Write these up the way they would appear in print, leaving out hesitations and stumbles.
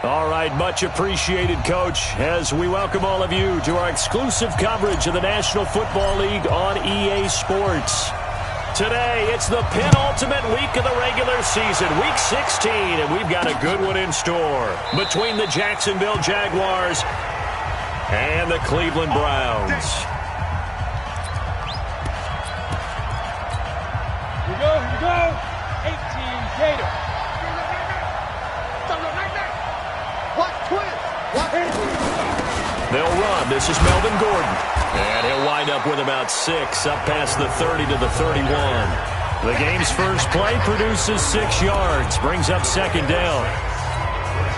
All right, much appreciated, Coach, as we welcome all of you to our exclusive coverage of the National Football League on EA Sports. Today, it's the penultimate week of the regular season, Week 16, and we've got a good one in store between the Jacksonville Jaguars and the Cleveland Browns. Here we go. 18 Gator. They'll run. This is Melvin Gordon. And he'll wind up with about 6, up past the 30 to the 31. The game's first play produces 6 yards, brings up second down.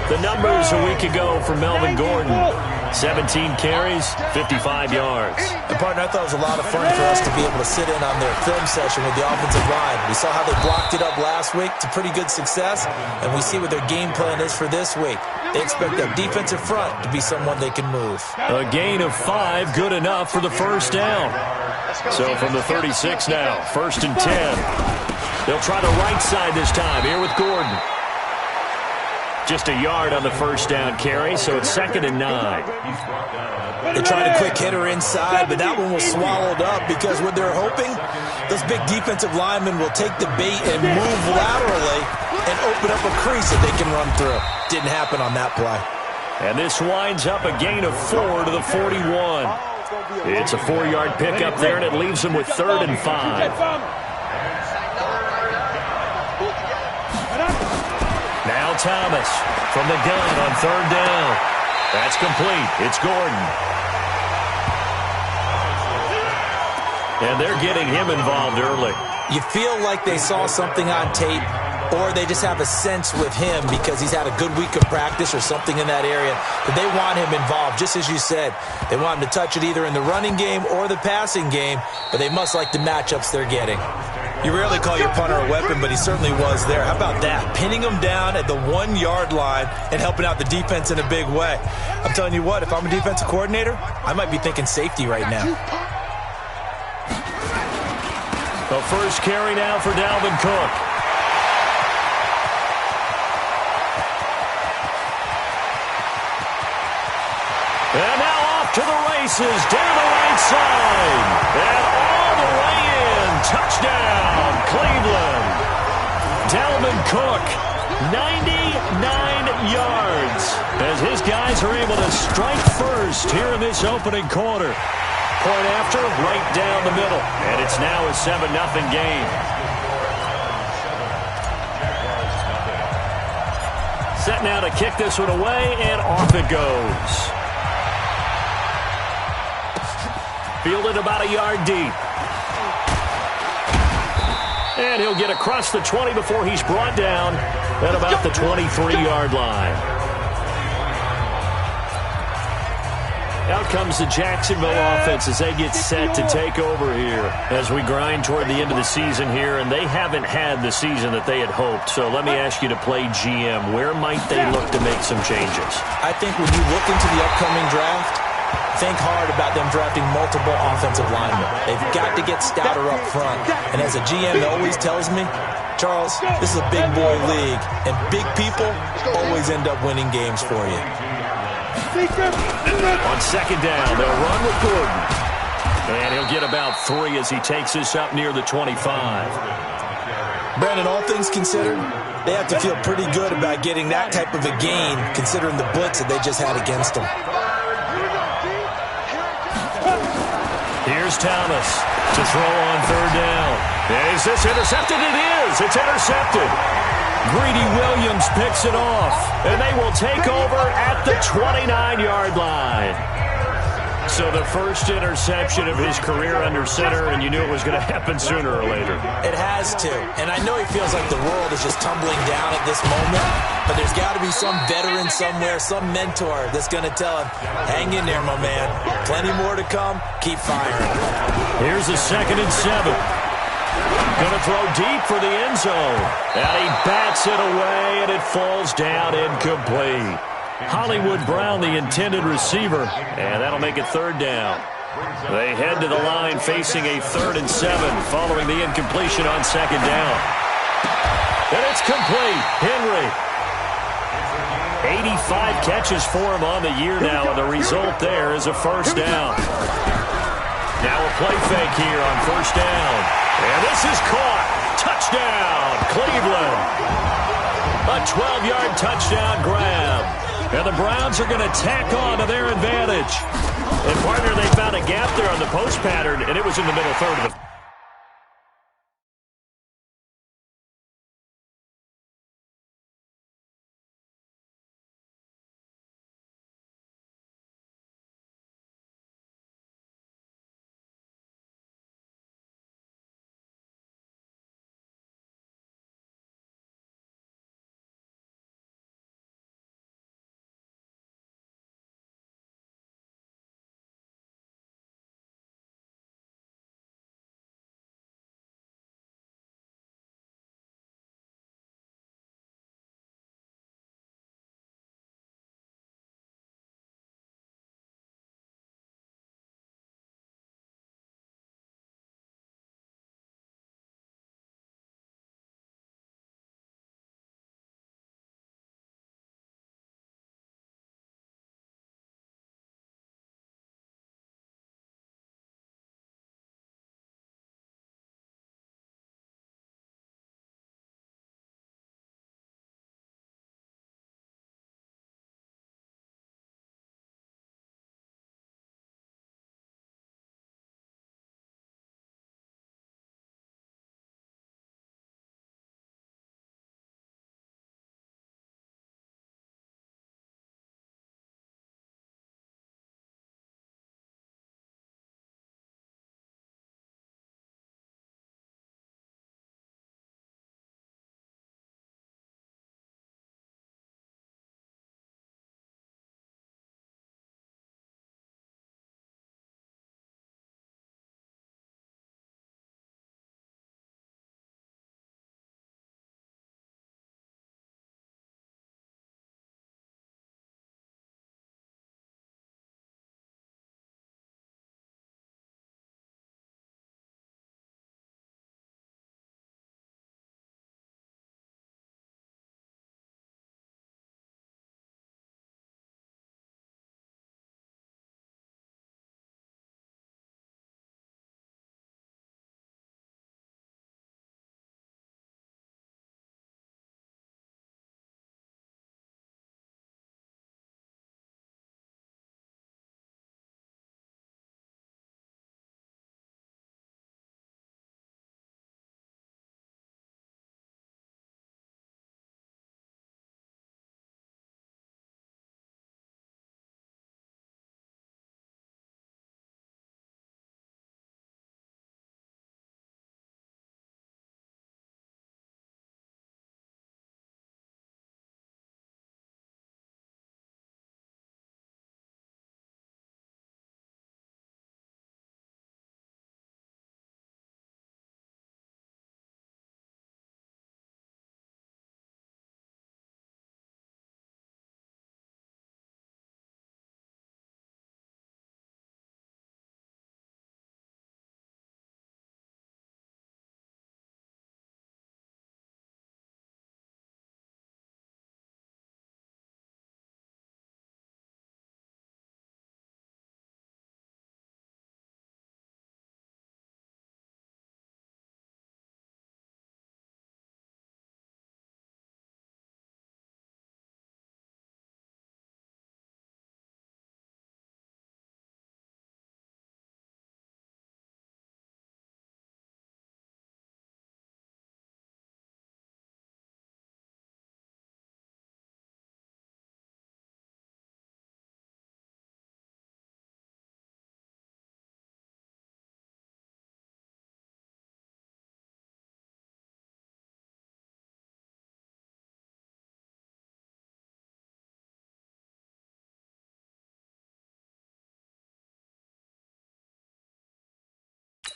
The numbers a week ago for Melvin Gordon: 17 carries, 55 yards. And, partner, I thought it was a lot of fun for us to be able to sit in on their film session with the offensive line. We saw how they blocked it up last week to pretty good success, and we see what their game plan is for this week. They expect that defensive front to be someone they can move. A gain of 5, good enough for the first down. So from the 36 now, 1st and 10. They'll try the right side this time, here with Gordon. Just a yard on the first down carry, so it's 2nd and 9. They tried a quick hitter inside, but that one was swallowed up because what they're hoping, those big defensive linemen will take the bait and move laterally and open up a crease that they can run through. Didn't happen on that play. And this winds up a gain of 4 to the 41. It's a 4-yard pickup there, and it leaves them with 3rd and 5. Now Thomas from the gun on 3rd down. That's complete. It's Gordon. And they're getting him involved early. You feel like they saw something on tape, or they just have a sense with him because he's had a good week of practice or something in that area that they want him involved. Just as you said, they want him to touch it either in the running game or the passing game, but they must like the matchups they're getting. You rarely call your punter a weapon, but he certainly was there. How about that? Pinning him down at the 1-yard line and helping out the defense in a big way. I'm telling you what, if I'm a defensive coordinator, I might be thinking safety right now. The first carry now for Dalvin Cook. And now off to the races, down the right side. And all the way in. Touchdown, Cleveland. Dalvin Cook, 99 yards. As his guys are able to strike first here in this opening quarter. Point after, right down the middle. And it's now a 7-0 game. Set now to kick this one away, and off it goes. Fielded about a yard deep. And he'll get across the 20 before he's brought down at about the 23-yard line. Out comes the Jacksonville offense as they get set to take over here as we grind toward the end of the season here, and they haven't had the season that they had hoped. So let me ask you to play GM. Where might they look to make some changes? I think when you look into the upcoming draft, think hard about them drafting multiple offensive linemen. They've got to get stouter up front. And as a GM always tells me, Charles, this is a big boy league, and big people always end up winning games for you. On 2nd down, they'll run with Gordon. And he'll get about 3 as he takes this up near the 25. Brandon, all things considered, they have to feel pretty good about getting that type of a gain considering the blitz that they just had against them. Here's Thomas to throw on 3rd down. And is this intercepted? It is. It's intercepted. Greedy Williams picks it off, and they will take over at the 29-yard line. So the first interception of his career under center, and you knew it was going to happen sooner or later. It has to, and I know he feels like the world is just tumbling down at this moment, but there's got to be some veteran somewhere, some mentor that's going to tell him, hang in there, my man. Plenty more to come. Keep firing. Here's a 2nd and 7. Going to throw deep for the end zone. And he bats it away, and it falls down incomplete. Hollywood Brown, the intended receiver, and that'll make it 3rd down. They head to the line facing a 3rd and 7 following the incompletion on 2nd down. And it's complete. Henry. 85 catches for him on the year now, and the result there is a first down. Now a play fake here on first down. And this is caught. Touchdown, Cleveland. A 12-yard touchdown grab. And the Browns are going to tack on to their advantage. And, partner, they found a gap there on the post pattern, and it was in the middle third of the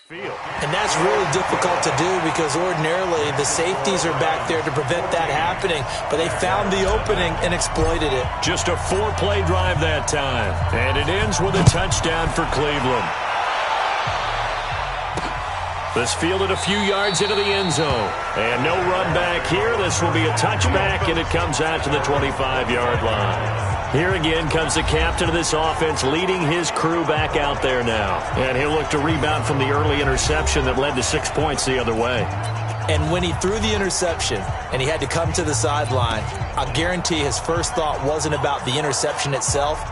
field. And that's really difficult to do because ordinarily the safeties are back there to prevent that happening, but they found the opening and exploited it. Just a 4-play drive that time, and it ends with a touchdown for Cleveland. This fielded a few yards into the end zone. And no run back here. This will be a touchback, and it comes out to the 25-yard line. Here again comes the captain of this offense, leading his crew back out there now. And he'll look to rebound from the early interception that led to 6 points the other way. And when he threw the interception and he had to come to the sideline, I guarantee his first thought wasn't about the interception itself.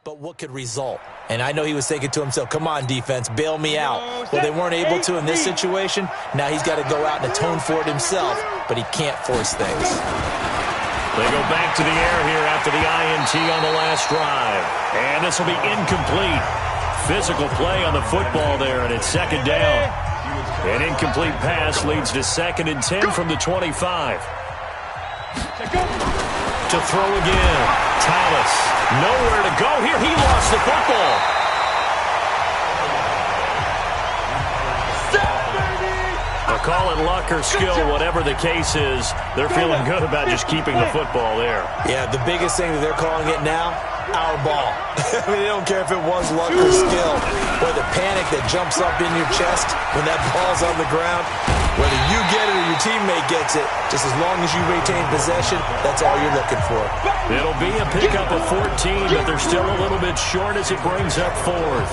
But what could result? And I know he was thinking to himself, come on, defense, bail me out. Well, they weren't able to in this situation. Now he's got to go out and atone for it himself, but he can't force things. They go back to the air here after the INT on the last drive. And this will be incomplete. Physical play on the football there, and it's second down. An incomplete pass leads to 2nd and 10 from the 25. To throw again. Thomas, nowhere to go here. He lost the football. I'll call it luck or skill, whatever the case is. They're feeling good about just keeping the football there. Yeah, the biggest thing that they're calling it now, our ball. I mean, they don't care if it was luck or skill, or the panic that jumps up in your chest when that ball's on the ground. Whether you get it or your teammate gets it, just as long as you retain possession, that's all you're looking for. It'll be a pickup of 14, but they're still a little bit short as it brings up 4th.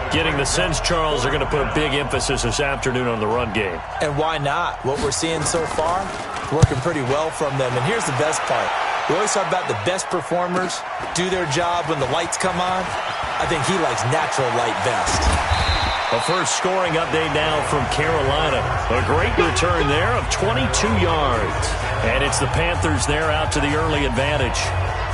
Getting the sense, Charles, are going to put a big emphasis this afternoon on the run game. And why not? What we're seeing so far, working pretty well from them. And here's the best part. We always talk about the best performers do their job when the lights come on. I think he likes natural light best. A first scoring update now from Carolina. A great return there of 22 yards. And it's the Panthers there out to the early advantage.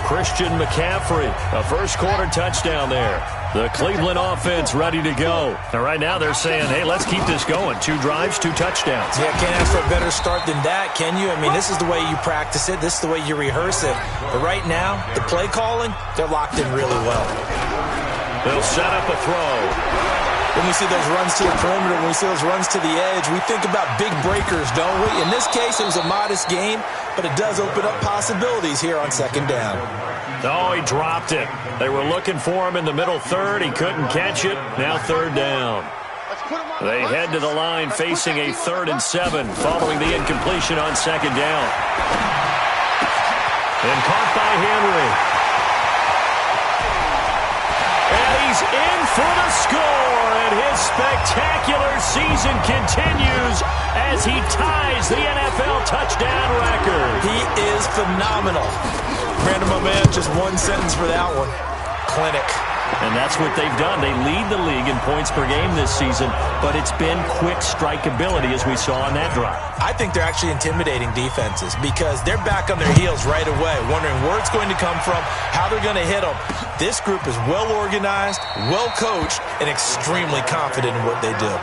Christian McCaffrey, a first quarter touchdown there. The Cleveland offense ready to go. And right now they're saying, hey, let's keep this going. 2 drives, 2 touchdowns. Yeah, can't ask for a better start than that, can you? I mean, this is the way you practice it. This is the way you rehearse it. But right now, the play calling, they're locked in really well. They'll set up a throw. When we see those runs to the perimeter, when we see those runs to the edge, we think about big breakers, don't we? In this case, it was a modest game, but it does open up possibilities here on 2nd down. Oh, he dropped it. They were looking for him in the middle third. He couldn't catch it. Now 3rd down. They head to the line facing a 3rd and 7 following the incompletion on 2nd down. And caught by Henry. And he's in for the score, and his spectacular season continues as he ties the NFL touchdown record. He is phenomenal. Brandon, my man, just one sentence for that one. Clinic. And that's what they've done. They lead the league in points per game this season, but it's been quick strikeability as we saw on that drive. I think they're actually intimidating defenses because they're back on their heels right away, wondering where it's going to come from, how they're going to hit them. This group is well organized, well coached, and extremely confident in what they do.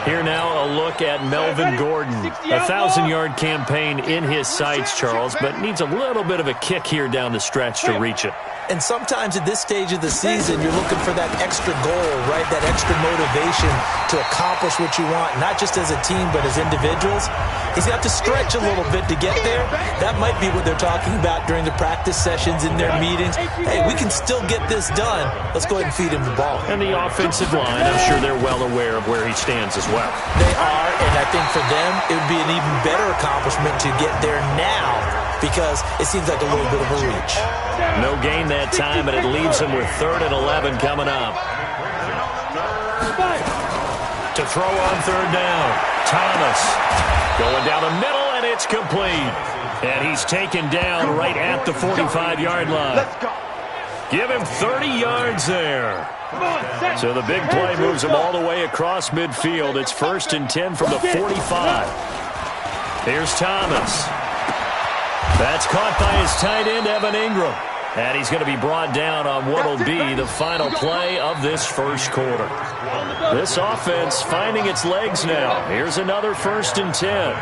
Here now a look at Melvin Gordon. A 1,000-yard campaign in his sights, Charles, but needs a little bit of a kick here down the stretch to reach it. And sometimes at this stage of the season, you're looking for that extra goal, right? That extra motivation to accomplish what you want, not just as a team, but as individuals. He's got to stretch a little bit to get there. That might be what they're talking about during the practice sessions in their meetings. Hey, we can still get this done. Let's go ahead and feed him the ball. And the offensive line, I'm sure they're well aware of where he stands as well. They are, and I think for them, it would be an even better accomplishment to get there now because it seems like a little bit of a reach. No gain that time, and it leaves him with 3rd and 11 coming up. To throw on 3rd down, Thomas going down the middle, and it's complete. And he's taken down right at the 45-yard line. Give him 30 yards there. So the big play moves him all the way across midfield. It's 1st and 10 from the 45. Here's Thomas. That's caught by his tight end, Evan Ingram. And he's going to be brought down on what will be the final play of this first quarter. This offense finding its legs now. Here's another 1st and 10.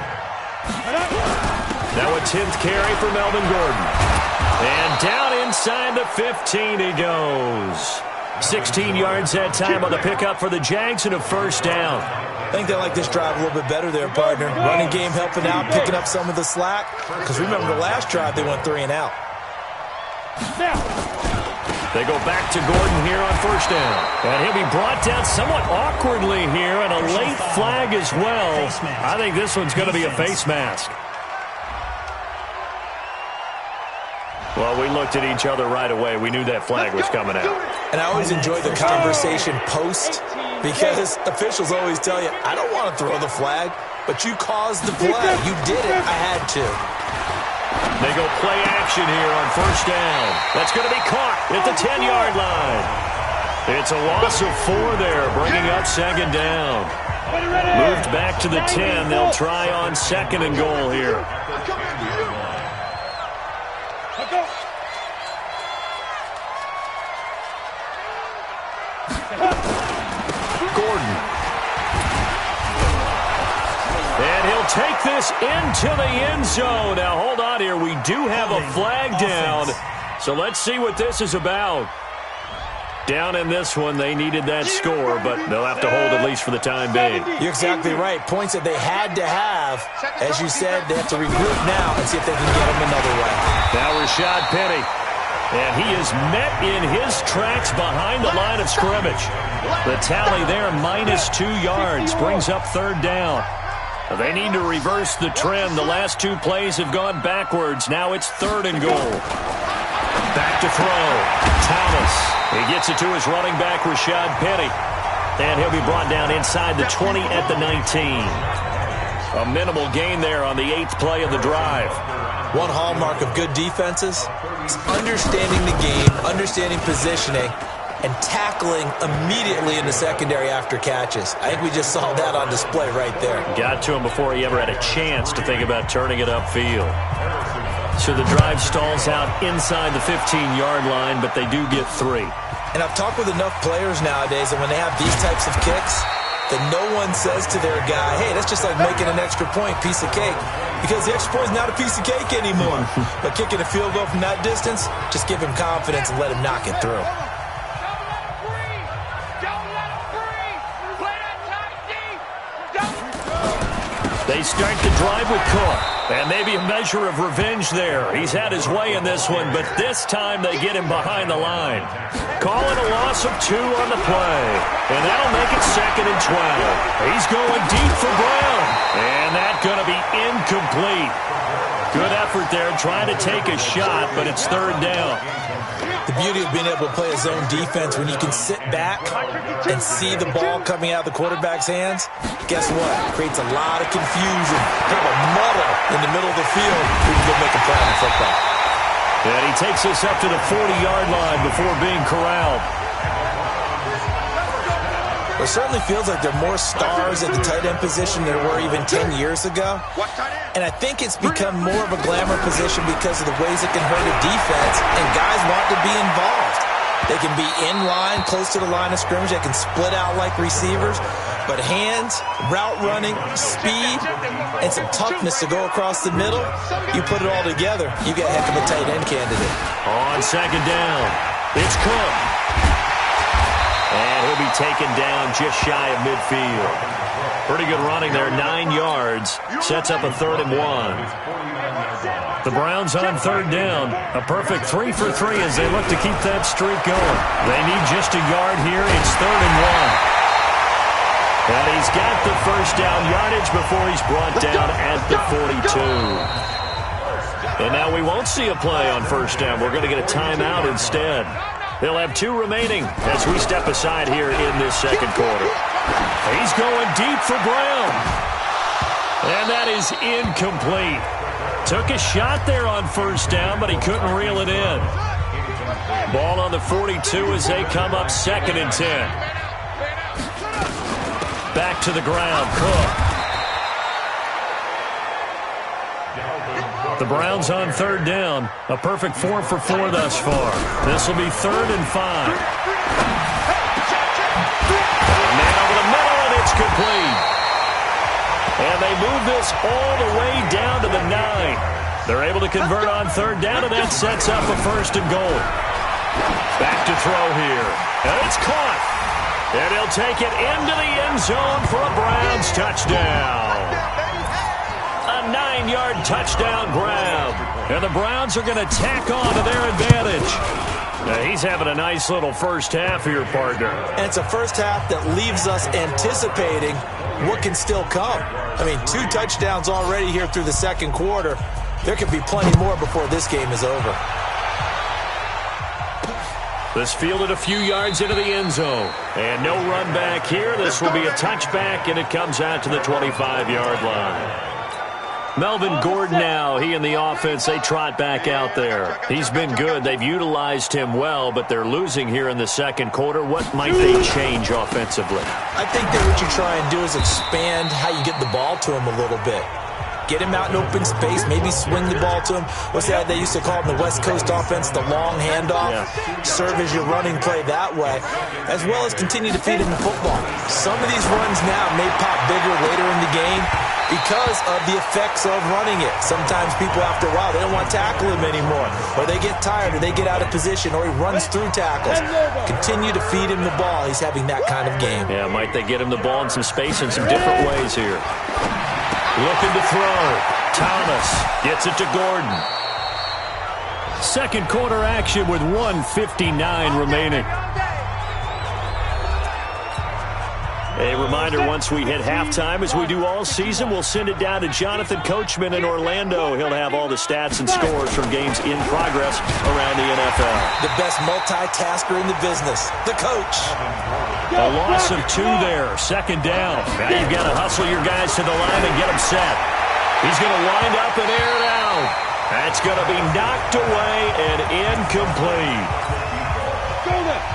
Now a 10th carry for Melvin Gordon. And down inside the 15 he goes. 16 yards that time on the pickup for the Jags and a 1st down. I think they like this drive a little bit better there, partner. Running game helping out, picking up some of the slack. Because remember the last drive, they went 3 and out. They go back to Gordon here on 1st down. And he'll be brought down somewhat awkwardly here, and a late flag as well. I think this one's going to be a face mask. Well, we looked at each other right away. We knew that flag was coming out. And I always enjoy the conversation post because officials always tell you, I don't want to throw the flag, but you caused the play. You did it. I had to. They go play action here on 1st down. That's going to be caught at the 10-yard line. It's a loss of 4 there, bringing up 2nd down. Moved back to the 10. They'll try on 2nd and goal here. Gordon. And he'll take this into the end zone. Now, hold on here. We do have a flag down. So let's see what this is about. Down in this one, they needed that score, but they'll have to hold at least for the time being. You're exactly right. Points that they had to have. As you said, they have to regroup now and see if they can get them another way. Now Rashad Penny. And he is met in his tracks behind the line of scrimmage. The tally there, -2 yards, brings up 3rd down. They need to reverse the trend. The last 2 plays have gone backwards. Now it's 3rd and goal. Back to throw. Thomas. He gets it to his running back, Rashad Penny. And he'll be brought down inside the 20 at the 19. A minimal gain there on the 8th play of the drive. One hallmark of good defenses is understanding the game, understanding positioning, and tackling immediately in the secondary after catches. I think we just saw that on display right there. Got to him before he ever had a chance to think about turning it upfield. So the drive stalls out inside the 15-yard line, but they do get 3. And I've talked with enough players nowadays that when they have these types of kicks, that no one says to their guy, hey, that's just like making an extra point, piece of cake. Because the extra point is not a piece of cake anymore. But kicking a field goal from that distance, just give him confidence and let him knock it through. They start the drive with Cook. And maybe a measure of revenge there. He's had his way in this one, but this time they get him behind the line. Call it a loss of 2 on the play. And that'll make it 2nd and 12. He's going deep for Brown. And that's going to be incomplete. Good effort there, trying to take a shot, but it's 3rd down. The beauty of being able to play a zone defense when you can sit back and see the ball coming out of the quarterback's hands, guess what? It creates a lot of confusion, kind of a muddle in the middle of the field where you can go make a play on the football. And he takes us up to the 40-yard line before being corralled. It certainly feels like there are more stars at the tight end position than there were even 10 years ago. And I think it's become more of a glamour position because of the ways it can hurt a defense, and guys want to be involved. They can be in line, close to the line of scrimmage. They can split out like receivers. But hands, route running, speed, and some toughness to go across the middle, you put it all together, you get a heck of a tight end candidate. On second down, it's Cook. And he'll be taken down just shy of midfield. Pretty good running there, 9 yards. Sets up a 3rd and 1. The Browns on third down. A perfect 3 for 3 as they look to keep that streak going. They need just a yard here. It's 3rd and 1. And he's got the first down yardage before he's brought down at the 42. And now we won't see a play on first down. We're going to get a timeout instead. They'll have 2 remaining as we step aside here in this second quarter. He's going deep for Brown. And that is incomplete. Took a shot there on first down, but he couldn't reel it in. Ball on the 42 as they come up 2nd and 10. Back to the ground, Cook. The Browns on third down. A perfect 4 for 4 thus far. This will be 3rd and 5. Man over the middle, and it's complete. And they move this all the way down to the 9. They're able to convert on third down, and that sets up a 1st and goal. Back to throw here. And it's caught. And he'll take it into the end zone for a Browns touchdown. A 9-yard touchdown grab. And the Browns are going to tack on to their advantage. Now he's having a nice little first half here, partner. And it's a first half that leaves us anticipating what can still come. I mean, 2 touchdowns already here through the second quarter. There could be plenty more before this game is over. This fielded a few yards into the end zone. And no run back here. This will be a touchback, and it comes out to the 25-yard line. Melvin Gordon now, he and the offense, they trot back out there. He's been good. They've utilized him well, but they're losing here in the second quarter. What might they change offensively? I think that what you try and do is expand how you get the ball to him a little bit. Get him out in open space, maybe swing the ball to him. What's that they used to call it in the West Coast offense, the long handoff? Yeah. Serve as your running play that way, as well as continue to feed him the football. Some of these runs now may pop bigger later in the game because of the effects of running it. Sometimes people, after a while, they don't want to tackle him anymore, or they get tired, or they get out of position, or he runs through tackles. Continue to feed him the ball. He's having that kind of game. Yeah, might they get him the ball in some space in some different ways here. Looking to throw. Thomas gets it to Gordon. Second quarter action with 1:59 remaining. A reminder, once we hit halftime, as we do all season, we'll send it down to Jonathan Coachman in Orlando. He'll have all the stats and scores from games in progress around the NFL. The best multitasker in the business, the coach. A loss of 2 there, 2nd down. Now you've got to hustle your guys to the line and get them set. He's going to wind up and air it out. That's going to be knocked away and incomplete.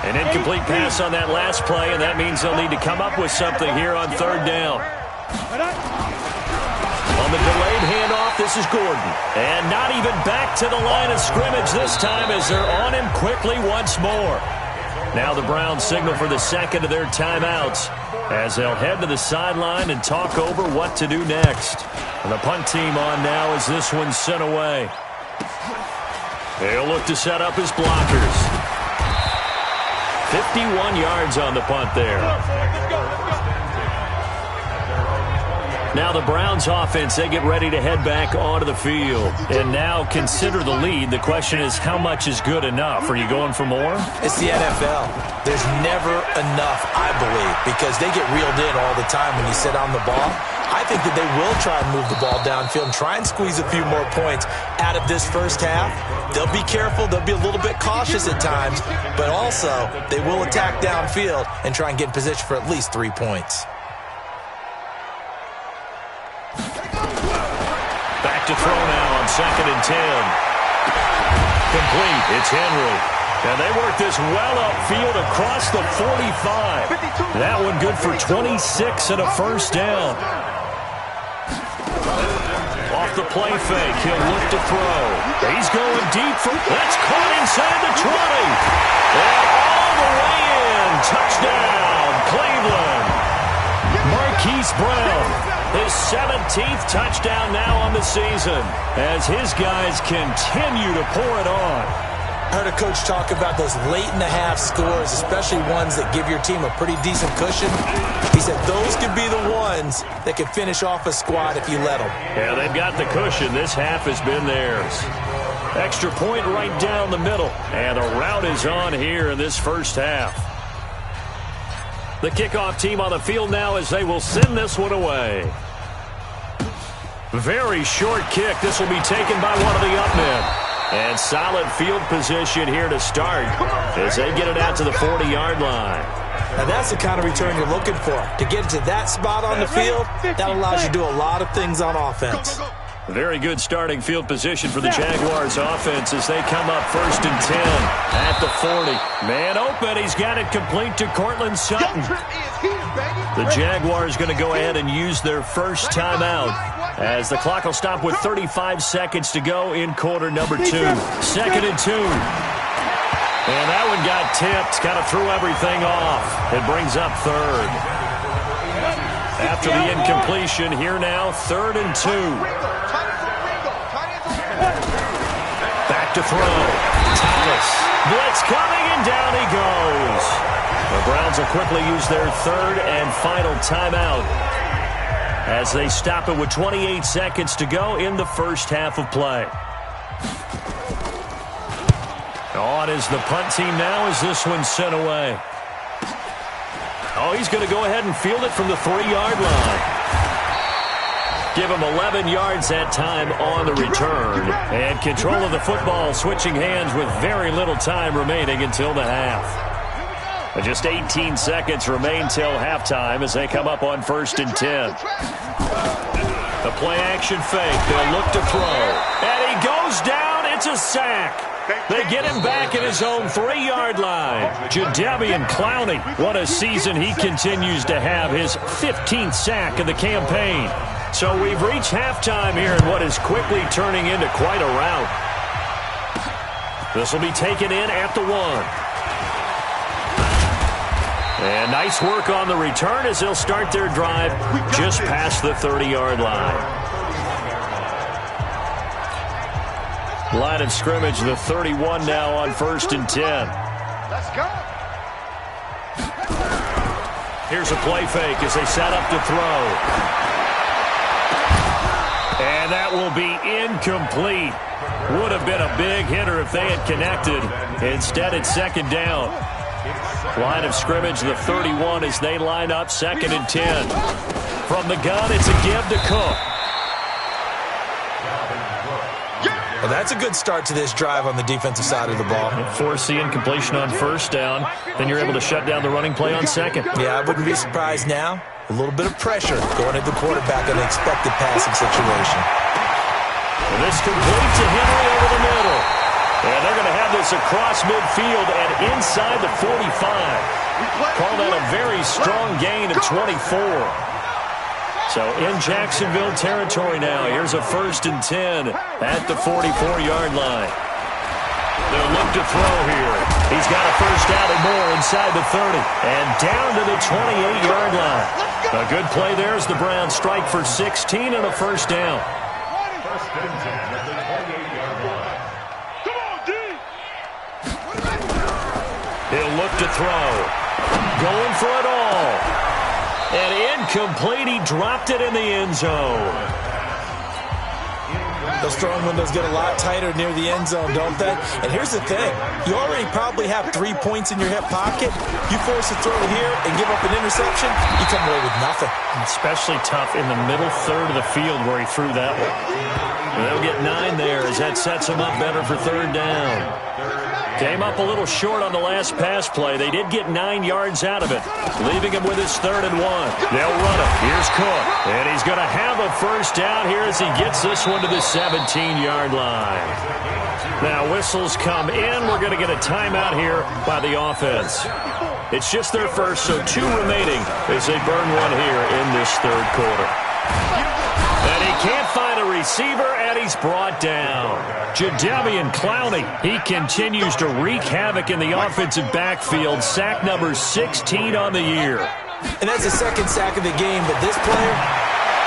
An incomplete pass on that last play, and that means they'll need to come up with something here on third down. On the delayed handoff, this is Gordon. And not even back to the line of scrimmage this time as they're on him quickly once more. Now the Browns signal for the second of their timeouts as they'll head to the sideline and talk over what to do next. And the punt team on now as this one's sent away. They'll look to set up his blockers. 51 yards on the punt there. Now the Browns offense, they get ready to head back onto the field. And now consider the lead. The question is, how much is good enough? Are you going for more? It's the NFL. There's never enough, I believe, because they get reeled in all the time when you sit on the ball. I think that they will try and move the ball downfield and try and squeeze a few more points out of this first half. They'll be careful. They'll be a little bit cautious at times, but also they will attack downfield and try and get in position for at least 3 points. Back to throw now on 2nd and 10. Complete. It's Henry. And they work this well upfield across the 45. That one good for 26 and a first down. Off the play fake, he'll look to throw. He's going deep for... That's caught inside the 20. And 17th touchdown now on the season as his guys continue to pour it on. I heard a coach talk about those late-in-the-half scores, especially ones that give your team a pretty decent cushion. He said those could be the ones that can finish off a squad if you let them. Yeah, they've got the cushion. This half has been theirs. Extra point right down the middle. And the route is on here in this first half. The kickoff team on the field now as they will send this one away. Very short kick. This will be taken by one of the up men. And solid field position here to start as they get it out to the 40-yard line. Now that's the kind of return you're looking for. To get to that spot on the field, that allows you to do a lot of things on offense. Very good starting field position for the Jaguars offense as they come up 1st and 10 at the 40. Man open. He's got it complete to Cortland Sutton. The Jaguars going to go ahead and use their first timeout as the clock will stop with 35 seconds to go in quarter number 2. 2nd and 2. And that one got tipped. Kind of threw everything off. It brings up 3rd. After the incompletion, here now, 3rd and 2. Back to throw. Thomas. Blitz coming, and down he goes. The Browns will quickly use their 3rd and final timeout as they stop it with 28 seconds to go in the first half of play. On is the punt team now as this one's sent away. Oh, he's going to go ahead and field it from the 3-yard line. Give him 11 yards that time on the return. And control of the football switching hands with very little time remaining until the half. Just 18 seconds remain till halftime as they come up on 1st and 10. The play action fake. They'll look to throw. And he goes down. It's a sack. They get him back at his own 3-yard line. Jadeveon Clowney, what a season he continues to have. His 15th sack of the campaign. So we've reached halftime here in what is quickly turning into quite a rout. This will be taken in at the 1. And nice work on the return as they'll start their drive just past the 30-yard line. Line of scrimmage, the 31 now on 1st and 10. Let's go. Here's a play fake as they set up to throw. And that will be incomplete. Would have been a big hitter if they had connected. Instead, it's 2nd down. Line of scrimmage, the 31 as they line up 2nd and 10. From the gun, it's a give to Cook. Well, that's a good start to this drive on the defensive side of the ball. Force the incompletion on 1st down. Then you're able to shut down the running play on 2nd. Yeah, I wouldn't be surprised now. A little bit of pressure going at the quarterback in an expected passing situation. And this complete to Henry over the middle. And they're going to have this across midfield and inside the 45. Call that a very strong gain of 24. So in Jacksonville territory now. Here's a 1st and 10 at the 44-yard line. They'll look to throw here. He's got a 1st down and more inside the 30. And down to the 28-yard line. A good play there as the Browns strike for 16 and a 1st down. He'll look to throw. Going for it all. And incomplete. He dropped it in the end zone. Those throwing windows get a lot tighter near the end zone, don't they? And here's the thing. You already probably have 3 points in your hip pocket. You force a throw here and give up an interception, you come away with nothing. Especially tough in the middle 3rd of the field where he threw that one. They'll get 9 there as that sets him up better for 3rd down. Came up a little short on the last pass play. They did get 9 yards out of it, leaving him with his 3rd and 1. They'll run it. Here's Cook. And he's going to have a 1st down here as he gets this one to the 17-yard line. Now whistles come in. We're going to get a timeout here by the offense. It's just their first, so 2 remaining as they burn one here in this 3rd quarter. And he can't find a receiver, and he's brought down. Jadeveon Clowney, he continues to wreak havoc in the offensive backfield. Sack number 16 on the year. And that's the 2nd sack of the game, but this player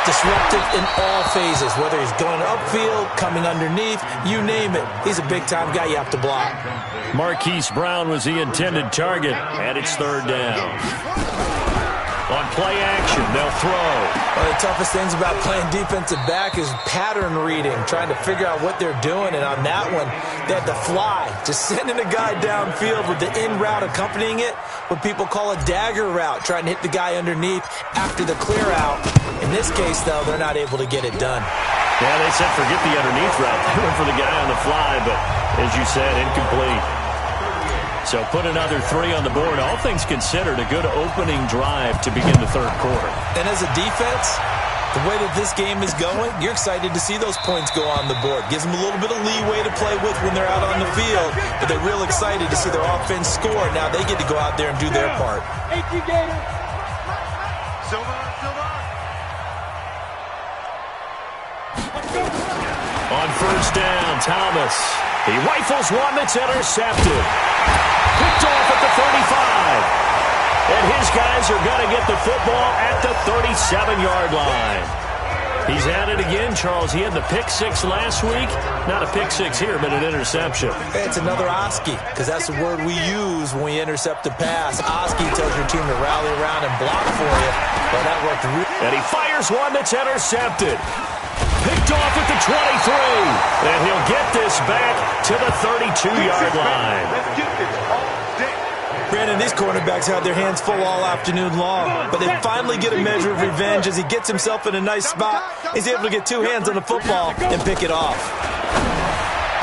disruptive in all phases, whether he's going upfield, coming underneath, you name it. He's a big-time guy you have to block. Marquise Brown was the intended target, and it's third down. On play action, they'll throw. One of the toughest things about playing defensive back is pattern reading, trying to figure out what they're doing. And on that one, they had to fly, just sending a guy downfield with the in route accompanying it, what people call a dagger route, trying to hit the guy underneath after the clear out. In this case, though, they're not able to get it done. Yeah, they said forget the underneath route. They went for the guy on the fly, but as you said, incomplete. So put another 3 on the board. All things considered, a good opening drive to begin the third quarter. And as a defense, the way that this game is going, you're excited to see those points go on the board. Gives them a little bit of leeway to play with when they're out on the field, but they're real excited to see their offense score. Now they get to go out there and do their part. 18 Gator. On first down, Thomas. He rifles one that's intercepted. Picked off at the 35. And his guys are going to get the football at the 37-yard line. He's at it again, Charles. He had the pick 6 last week. Not a pick 6 here, but an interception. It's another Oski, because that's the word we use when we intercept a pass. Oski tells your team to rally around and block for you. Well, that worked really. And he fires one that's intercepted. Picked off at the 23. And he'll get this back to the 32-yard line. Brandon, these cornerbacks had their hands full all afternoon long, but they finally get a measure of revenge as he gets himself in a nice spot. He's able to get 2 hands on the football and pick it off.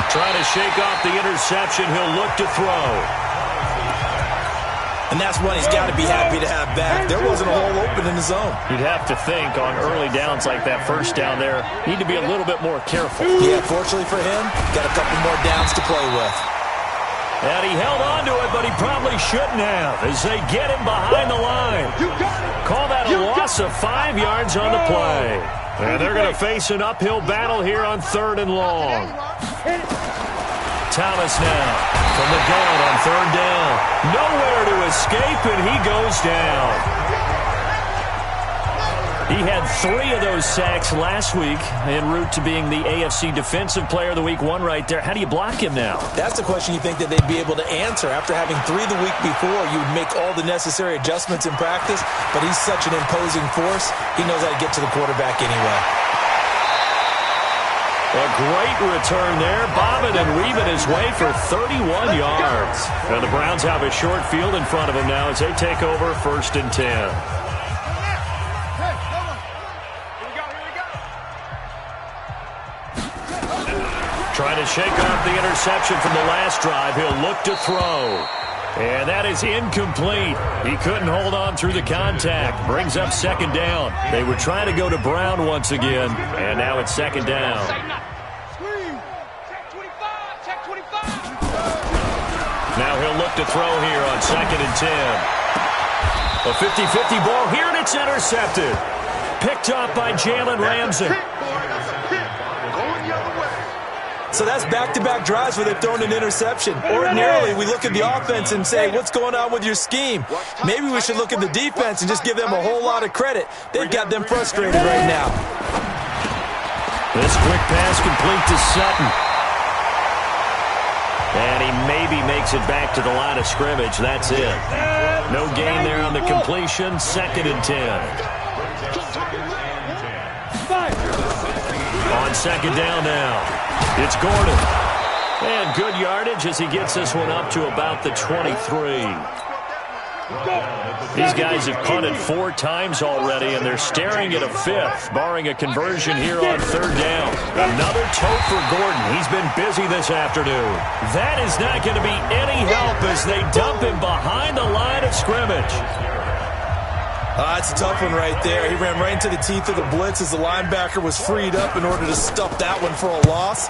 Trying to shake off the interception. He'll look to throw. And that's one he's got to be happy to have back. There wasn't a hole open in the zone. You'd have to think on early downs like that first down there, need to be a little bit more careful. Yeah, fortunately for him, got a couple more downs to play with. And he held on to it, but he probably shouldn't have as they get him behind the line. Call that a loss of 5 yards on the play. And they're going to face an uphill battle here on 3rd and long. Thomas now from the gun on 3rd down. Nowhere to escape, and he goes down. He had 3 of those sacks last week en route to being the AFC Defensive Player of the Week 1 right there. How do you block him now? That's the question you think that they'd be able to answer. After having 3 the week before, you would make all the necessary adjustments in practice, but he's such an imposing force, he knows how to get to the quarterback anyway. A great return there, bobbing and weaving his way for 31 yards. And the Browns have a short field in front of them now as they take over 1st and 10. Trying to shake off the interception from the last drive. He'll look to throw. And that is incomplete. He couldn't hold on through the contact. Brings up 2nd down. They were trying to go to Brown once again. And now it's 2nd down. Now he'll look to throw here on 2nd and 10. A 50-50 ball here, and it's intercepted. Picked up by Jalen Ramsey. So that's back-to-back drives where they've thrown an interception. Ordinarily, we look at the offense and say, what's going on with your scheme? Maybe we should look at the defense and just give them a whole lot of credit. They've got them frustrated right now. This quick pass complete to Sutton. And he maybe makes it back to the line of scrimmage. That's it. No gain there on the completion. 2nd and 10. On 2nd down now. It's Gordon. And good yardage as he gets this one up to about the 23. These guys have punted 4 times already, and they're staring at a 5th, barring a conversion here on 3rd down. Another tote for Gordon. He's been busy this afternoon. That is not going to be any help as they dump him behind the line of scrimmage. That's a tough one right there. He ran right into the teeth of the blitz as the linebacker was freed up in order to stuff that one for a loss.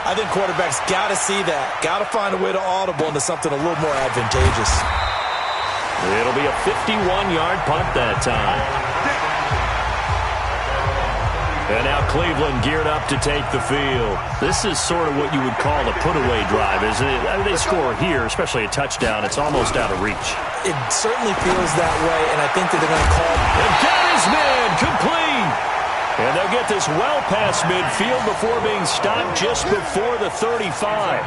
I think quarterbacks got to see that. Got to find a way to audible into something a little more advantageous. It'll be a 51-yard punt that time. And now Cleveland geared up to take the field. This is sort of what you would call a put-away drive, isn't it? I mean, they score here, especially a touchdown. It's almost out of reach. It certainly feels that way, and I think that they're going to call. And got his man complete. And they'll get this well past midfield before being stopped just before the 35.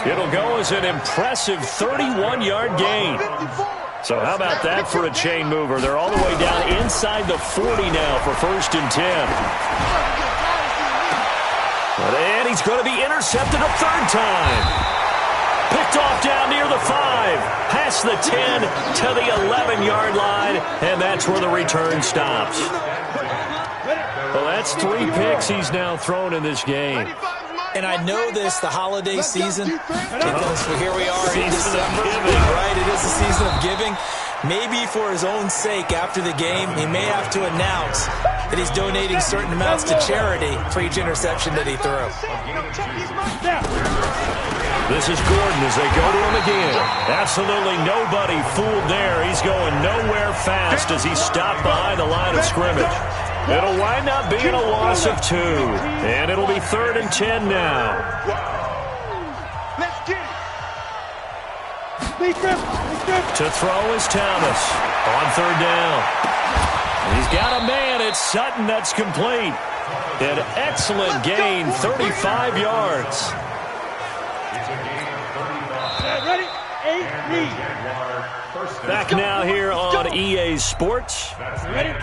It'll go as an impressive 31-yard gain. So how about that for a chain mover? They're all the way down inside the 40 now for 1st and 10. And he's going to be intercepted a 3rd time. Picked off down near the 5, past the 10 to the 11-yard line, and that's where the return stops. Well, that's 3 picks he's now thrown in this game. And I know this, the holiday season, because here we are in December, right? It is the season of giving. Maybe for his own sake, after the game, he may have to announce that he's donating certain amounts to charity for each interception that he threw. This is Gordon as they go to him again. Absolutely nobody fooled there. He's going nowhere fast as he stopped behind the line of scrimmage. It'll wind up being a loss of 2. And it'll be 3rd and 10 now. Let's get it. To throw is Thomas on 3rd down. He's got a man. It's Sutton. That's complete. An excellent gain, 35 yards. Ready? 8-3. Back now here on EA Sports. Ready?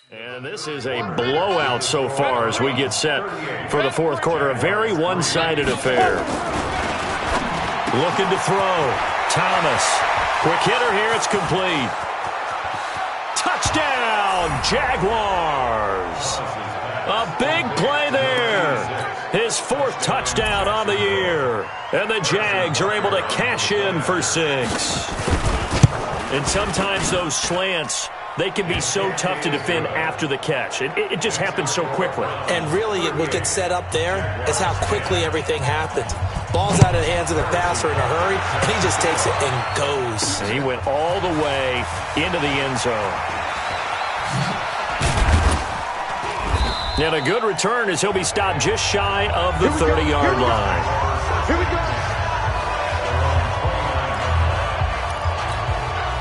And this is a blowout so far as we get set for the 4th quarter. A very one-sided affair. Looking to throw. Thomas. Quick hitter here. It's complete. Touchdown, Jaguars. A big play there. His 4th touchdown on the year. And the Jags are able to cash in for 6. And sometimes those slants, they can be so tough to defend after the catch. It just happens so quickly. And really, what gets set up there is how quickly everything happens. Ball's out of the hands of the passer in a hurry, and he just takes it and goes. And he went all the way into the end zone. And a good return as he'll be stopped just shy of the 30-yard line. Here we go.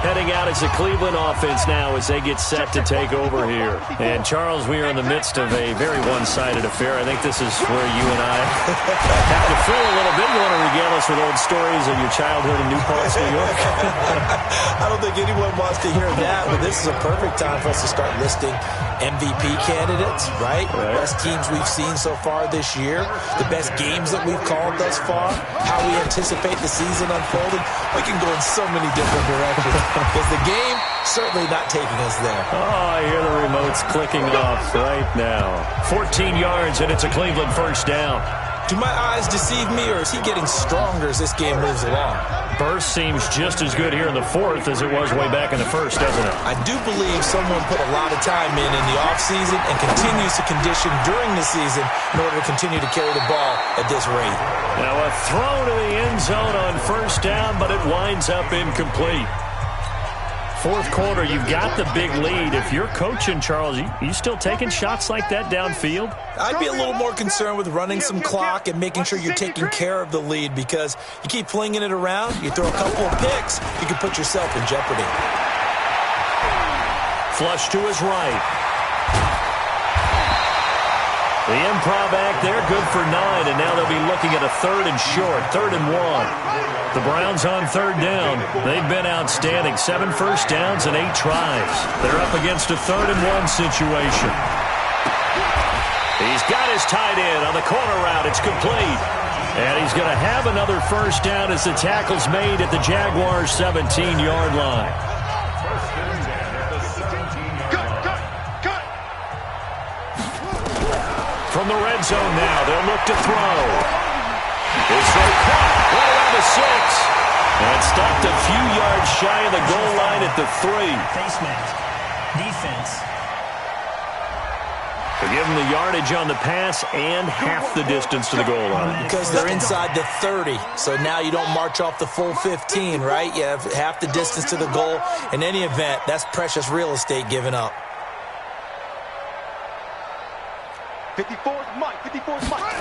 Heading out is the Cleveland offense now as they get set to take over here. And, Charles, we are in the midst of a very one-sided affair. I think this is where you and I have to fill a little bit. You want to regale us with old stories of your childhood in New Paltz, New York? I don't think anyone wants to hear that, but this is a perfect time for us to start listing MVP candidates, right? Best teams we've seen so far this year, the best games that we've called thus far, how we anticipate the season unfolding. We can go in so many different directions. Because the game certainly not taking us there. Oh, I hear the remotes clicking off right now. 14 yards, and it's a Cleveland 1st down. Do my eyes deceive me, or is he getting stronger as this game moves along? Burst seems just as good here in the 4th as it was way back in the 1st, doesn't it? I do believe someone put a lot of time in the offseason and continues to condition during the season in order to continue to carry the ball at this rate. Now a throw to the end zone on 1st down, but it winds up incomplete. 4th quarter, you've got the big lead. If you're coaching, Charles, you still taking shots like that downfield? I'd be a little more concerned with running some clock and making sure you're taking care of the lead, because you keep flinging it around, you throw a couple of picks, you can put yourself in jeopardy. Flush to his right. The improv act there, good for 9, and now they'll be looking at a 3rd and short, 3rd and 1. The Browns on 3rd down. They've been outstanding. 7 first downs and 8 tries. They're up against a 3rd and 1 situation. He's got his tight end on the corner route. It's complete. And he's going to have another 1st down as the tackle's made at the Jaguars' 17-yard line. From the red zone now, they'll look to throw. His throw caught right around the 6. And stopped a few yards shy of the goal line at the 3. Face mask. Defense. They give them the yardage on the pass and half the distance to the goal line. Because they're inside the 30, so now you don't march off the full 15, right? You have half the distance to the goal. In any event, that's precious real estate given up. 54's Mike. 54's Mike.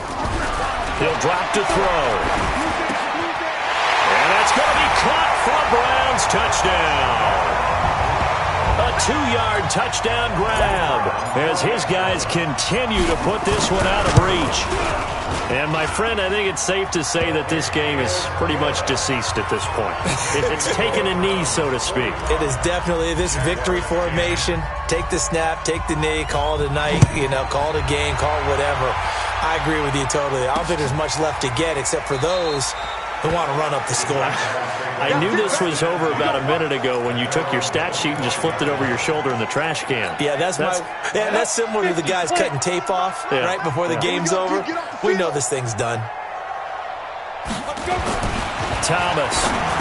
He'll drop to throw. And that's going to be caught for a Browns touchdown. A 2-yard touchdown grab as his guys continue to put this one out of reach. And, my friend, I think it's safe to say that this game is pretty much deceased at this point. It's taken a knee, so to speak. It is definitely this victory formation. Take the snap, take the knee, call it a night, call it a game, call it whatever. I agree with you totally. I don't think there's much left to get except for those who want to run up the score. I knew this was over about a minute ago when you took your stat sheet and just flipped it over your shoulder in the trash can. Yeah, that's similar to the guys cutting tape off right before the game's over. We know this thing's done. Thomas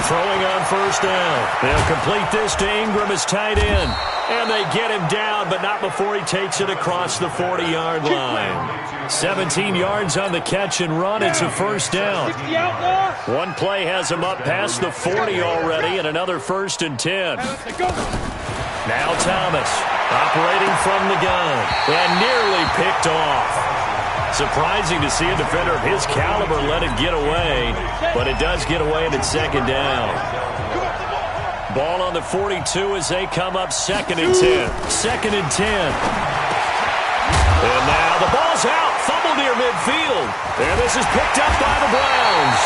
throwing on first down. They'll complete this to Ingram as tight end. And they get him down, but not before he takes it across the 40-yard line. 17 yards on the catch and run. It's a first down. One play has him up past the 40 already, and another 1st and 10. Now Thomas operating from the gun and nearly picked off. Surprising to see a defender of his caliber let it get away, but it does get away and it's 2nd down. Ball on the 42 as they come up 2nd and 10. 2nd and 10. And now the ball's out. Fumble near midfield. And this is picked up by the Browns.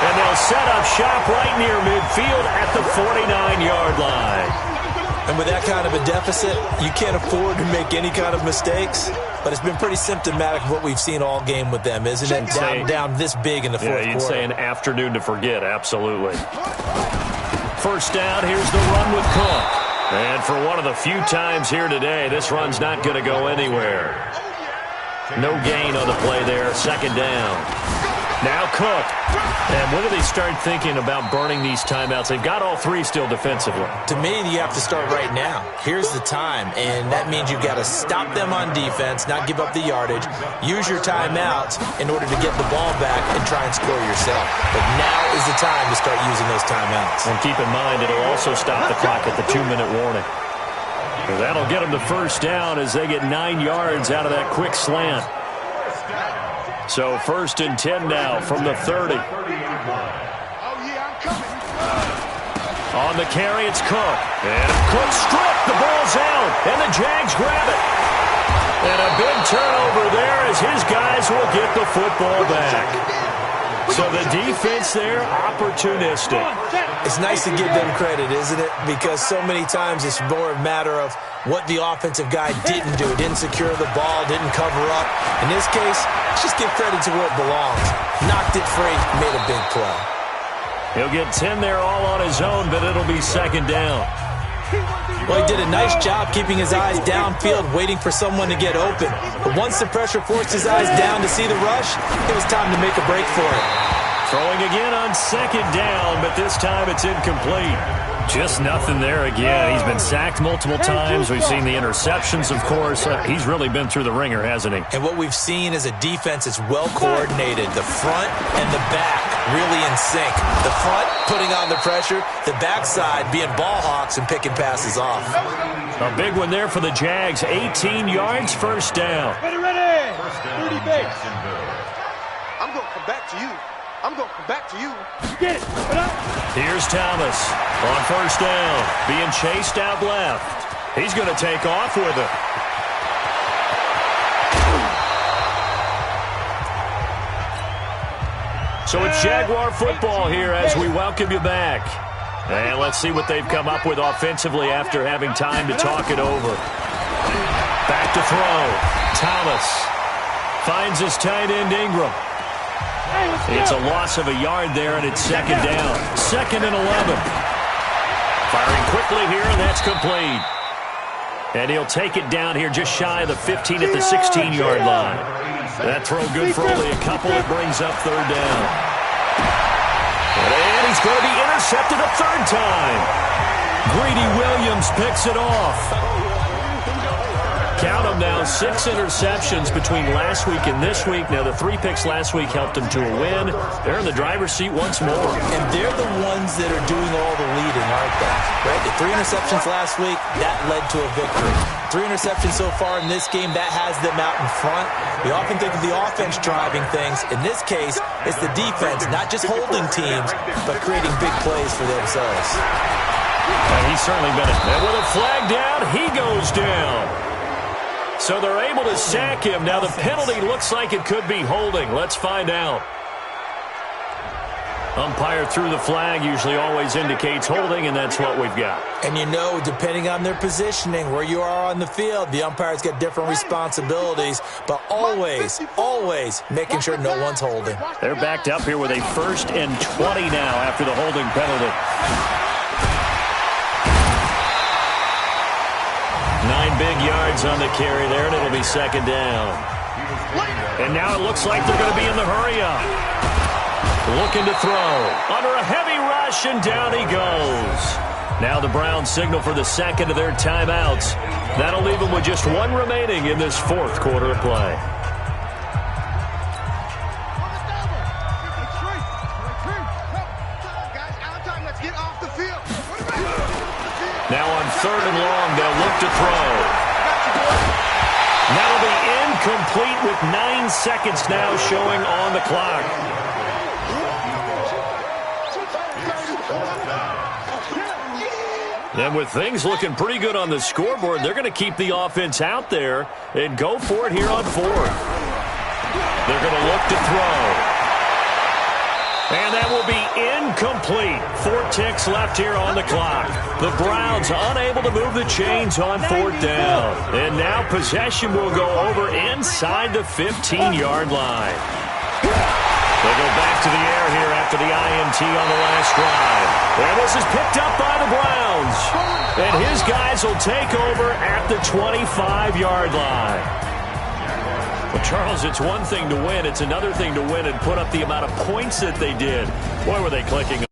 And they'll set up shop right near midfield at the 49-yard line. And with that kind of a deficit, you can't afford to make any kind of mistakes. But it's been pretty symptomatic of what we've seen all game with them, isn't it? Down this big in the fourth quarter. You'd say an afternoon to forget, absolutely. First down, here's the run with Cook. And for one of the few times here today, this run's not going to go anywhere. No gain on the play there, 2nd down. Now Cook. And when do they start thinking about burning these timeouts? They've got all 3 still defensively. To me, you have to start right now. Here's the time, and that means you've got to stop them on defense, not give up the yardage, use your timeouts in order to get the ball back and try and score yourself. But now is the time to start using those timeouts. And keep in mind, it'll also stop the clock at the 2-minute warning. So that'll get them the first down as they get 9 yards out of that quick slant. So 1st and 10 now from the 30. On the carry, it's Cook. And Cook stripped. The ball's out. And the Jags grab it. And a big turnover there as his guys will get the football back. So the defense there, opportunistic. It's nice to give them credit, isn't it? Because so many times it's more a matter of what the offensive guy didn't do. Didn't secure the ball, didn't cover up. In this case, let's just give credit to where it belongs. Knocked it free, made a big play. He'll get 10 there all on his own, but it'll be 2nd down. Well, he did a nice job keeping his eyes downfield, waiting for someone to get open. But once the pressure forced his eyes down to see the rush, it was time to make a break for it. Throwing again on 2nd down, but this time it's incomplete. Just nothing there again. He's been sacked multiple times. We've seen the interceptions, of course. He's really been through the ringer, hasn't he? And what we've seen is a defense that's well coordinated. The front and the back really in sync. The front putting on the pressure, the backside being ball hawks and picking passes off. A big one there for the Jags. 18 yards, 1st down. Ready. 30 base. I'm going to come back to you. I'm going to come back to you. Get it. Here's Thomas on 1st down, being chased out left. He's going to take off with it. So it's Jaguar football here as we welcome you back. And let's see what they've come up with offensively after having time to talk it over. Back to throw. Thomas finds his tight end Ingram. It's a loss of a yard there, and it's 2nd down. 2nd and 11. Firing quickly here, and that's complete. And he'll take it down here just shy of the 15 at the 16-yard line. That throw good for only a couple. It brings up 3rd down. And he's going to be intercepted a 3rd time. Greedy Williams picks it off. Count them now, 6 interceptions between last week and this week. Now, the 3 picks last week helped them to a win. They're in the driver's seat once more. And they're the ones that are doing all the leading, aren't they? Right? The 3 interceptions last week, that led to a victory. 3 interceptions so far in this game, that has them out in front. We often think of the offense driving things. In this case, it's the defense, not just holding teams, but creating big plays for themselves. And he's certainly been it. And with a flag down, he goes down. So they're able to sack him. Now the penalty looks like it could be holding. Let's find out. Umpire threw the flag, usually always indicates holding, and that's what we've got. And you know, depending on their positioning, where you are on the field, the umpires get different responsibilities, but always, always making sure no one's holding. They're backed up here with a 1st and 20 now after the holding penalty. 9 big yards on the carry there, and it'll be 2nd down. And now it looks like they're going to be in the hurry-up. Looking to throw. Under a heavy rush, and down he goes. Now the Browns signal for the 2nd of their timeouts. That'll leave them with just 1 remaining in this 4th quarter of play. Now on 3rd and long, they'll look to throw. That'll be incomplete with 9 seconds now showing on the clock. And with things looking pretty good on the scoreboard, they're going to keep the offense out there and go for it here on 4th. They're going to look to throw. And that will be incomplete. 4 ticks left here on the clock. The Browns unable to move the chains on 4th down. And now possession will go over inside the 15-yard line. They go back to the air here after the INT on the last drive. And this is picked up by the Browns. And his guys will take over at the 25-yard line. Well, Charles, it's one thing to win. It's another thing to win and put up the amount of points that they did. Boy, were they clicking.